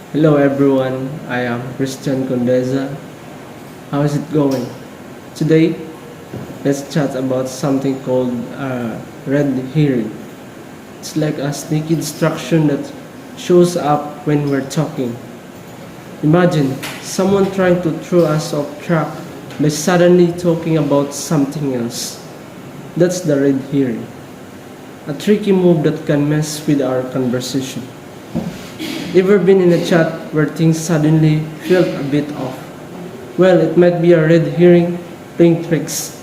Hello everyone, I am Christian Condeza. How is it going? Today, let's chat about something called red herring. It's like a sneaky distraction that shows up when we're talking. Imagine someone trying to throw us off track by suddenly talking about something else. That's the red herring, a tricky move that can mess with our conversation. Ever been in a chat where things suddenly felt a bit off? Well, it might be a red herring playing tricks.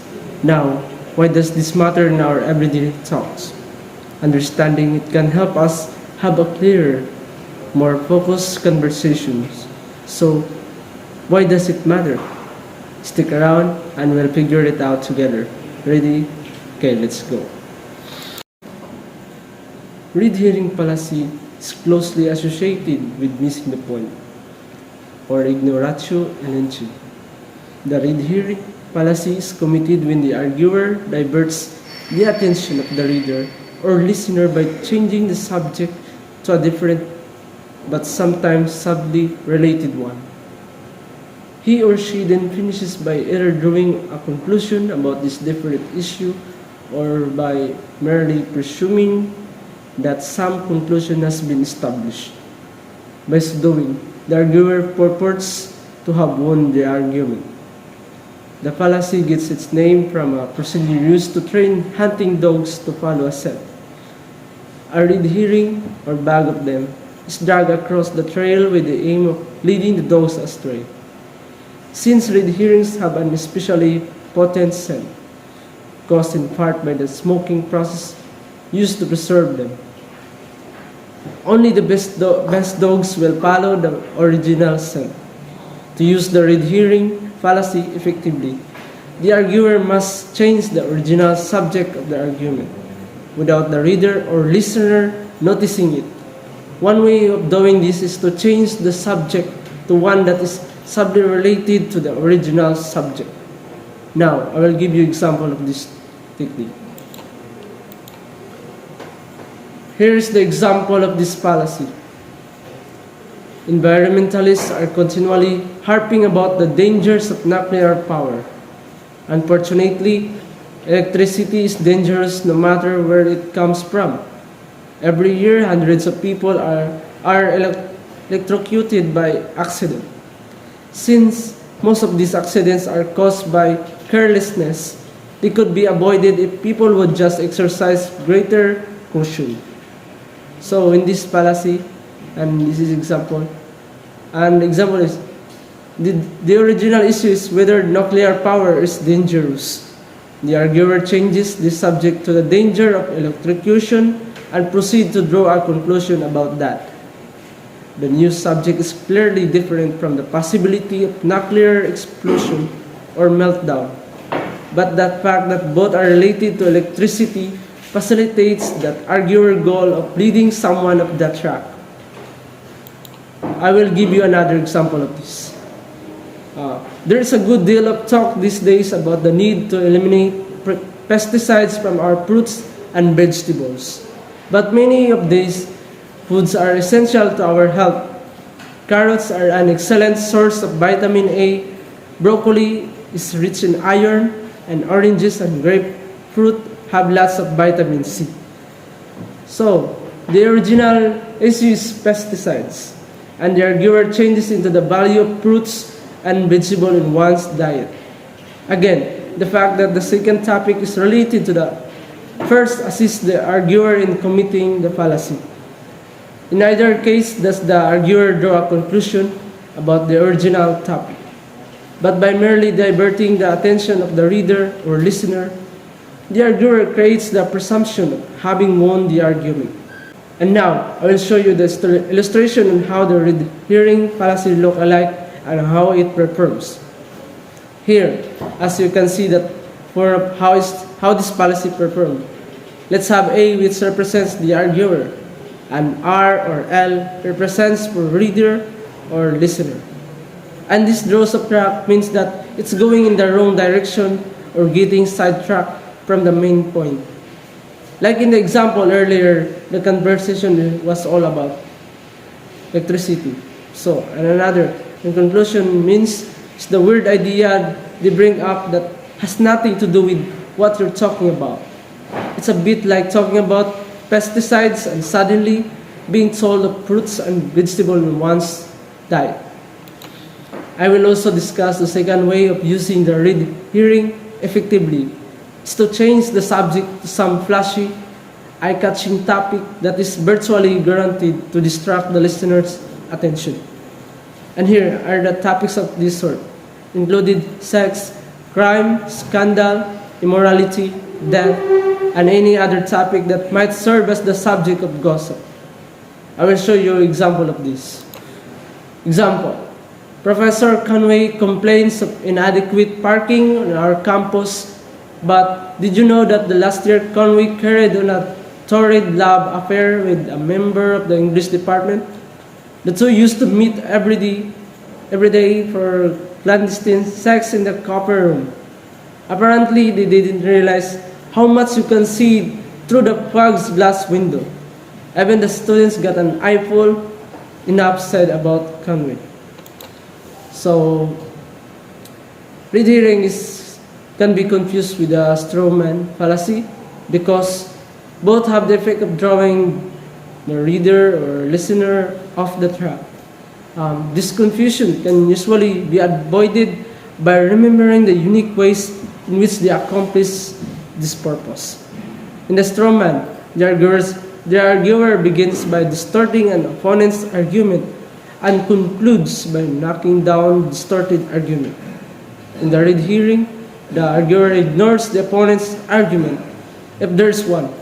Now, why does this matter in our everyday talks? Understanding it can help us have a clearer, more focused conversations. So, why does it matter? Stick around and we'll figure it out together. Ready? Okay, let's go. Red herring fallacy is closely associated with missing the point, or ignoratio elenchi. The red herring fallacy is committed when the arguer diverts the attention of the reader or listener by changing the subject to a different but sometimes subtly related one. He or she then finishes by either drawing a conclusion about this different issue or by merely presuming that some conclusion has been established. By so doing, the arguer purports to have won the argument. The fallacy gets its name from a procedure used to train hunting dogs to follow a scent. A red herring, or bag of them, is dragged across the trail with the aim of leading the dogs astray. Since red herrings have an especially potent scent, caused in part by the smoking process used to preserve them, only the best dogs will follow the original scent. To use the red herring fallacy effectively, the arguer must change the original subject of the argument without the reader or listener noticing it. One way of doing this is to change the subject to one that is subtly related to the original subject. Now, I will give you an example of this technique. Here is the example of this fallacy. Environmentalists are continually harping about the dangers of nuclear power. Unfortunately, electricity is dangerous no matter where it comes from. Every year, hundreds of people are electrocuted by accident. Since most of these accidents are caused by carelessness, they could be avoided if people would just exercise greater caution. So in this fallacy, and this is example, and example is the original issue is whether nuclear power is dangerous. The arguer changes the subject to the danger of electrocution and proceed to draw a conclusion about that. The new subject is clearly different from the possibility of nuclear explosion or meltdown, but the fact that both are related to electricity facilitates that arguer goal of leading someone off the track. I will give you another example of this. There is a good deal of talk these days about the need to eliminate pesticides from our fruits and vegetables. But many of these foods are essential to our health. Carrots are an excellent source of vitamin A, broccoli is rich in iron, and oranges and grapefruit have lots of vitamin C. So, the original issue is pesticides, and the arguer changes into the value of fruits and vegetable in one's diet. Again, the fact that the second topic is related to the first assists the arguer in committing the fallacy. In either case, does the arguer draw a conclusion about the original topic. But by merely diverting the attention of the reader or listener, the arguer creates the presumption of having won the argument. And now, I will show you the illustration on how the red herring fallacy look alike and how it performs. Here, as you can see that for how this fallacy performs. Let's have A, which represents the arguer, and R or L represents for reader or listener. And this draws off track means that it's going in the wrong direction or getting sidetracked from the main point. Like in the example earlier, the conversation was all about electricity. So, and another, in conclusion, means it's the weird idea they bring up that has nothing to do with what you're talking about. It's a bit like talking about pesticides and suddenly being told of fruits and vegetables in one's diet. I will also discuss the second way of using the read hearing effectively. It's to change the subject to some flashy, eye-catching topic that is virtually guaranteed to distract the listener's attention. And here are the topics of this sort, included sex, crime, scandal, immorality, death, and any other topic that might serve as the subject of gossip. I will show you an example of this. Example, Professor Conway complains of inadequate parking on our campus, but did you know that the last year Conway carried on a torrid love affair with a member of the English department? The two used to meet every day for clandestine sex in the copper room. Apparently, they didn't realize how much you can see through the fog's glass window. Even the students got an eyeful enough said about Conway. So, read hearing can be confused with the straw man fallacy because both have the effect of drawing the reader or listener off the track. This confusion can usually be avoided by remembering the unique ways in which they accomplish this purpose. In the straw man, the arguer begins by distorting an opponent's argument and concludes by knocking down distorted argument. In the read hearing, the arguer ignores the opponent's argument, if there is one,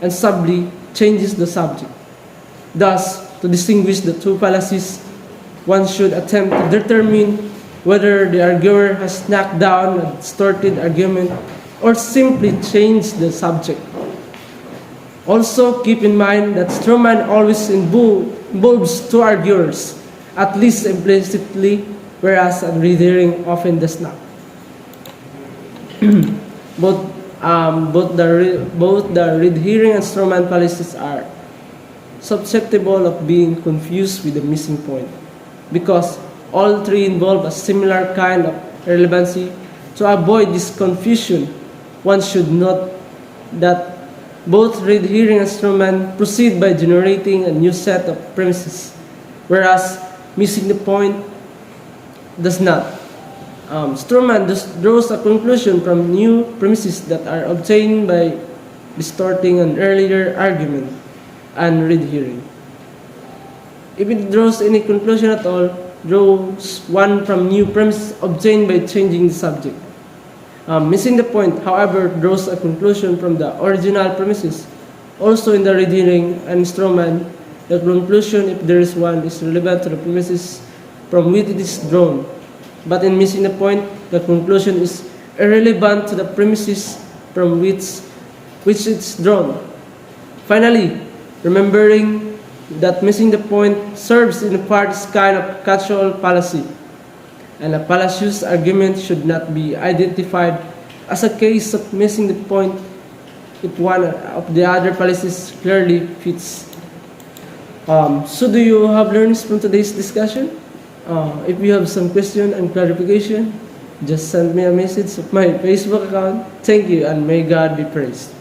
and subtly changes the subject. Thus, to distinguish the two fallacies, one should attempt to determine whether the arguer has knocked down a distorted argument or simply changed the subject. Also, keep in mind that straw man always involves two arguers, at least implicitly, whereas a read hearing often does not. Both the read hearing and straw man fallacies are susceptible of being confused with the missing point, because all three involve a similar kind of relevancy. To avoid this confusion, one should note that both read hearing and straw man proceed by generating a new set of premises, whereas missing the point does not. Straw man draws a conclusion from new premises that are obtained by distorting an earlier argument, and read hearing, if it draws any conclusion at all, draws one from new premises obtained by changing the subject. Missing the point, however, draws a conclusion from the original premises. Also in the read hearing and straw man, the conclusion, if there is one, is relevant to the premises from which it is drawn. But in missing the point, the conclusion is irrelevant to the premises from which it's drawn. Finally, remembering that missing the point serves in part as kind of catch-all fallacy, and a fallacious argument should not be identified as a case of missing the point if one of the other fallacies clearly fits. So do you have learnings from today's discussion? If you have some question and clarification, just send me a message of my Facebook account. Thank you, and may God be praised.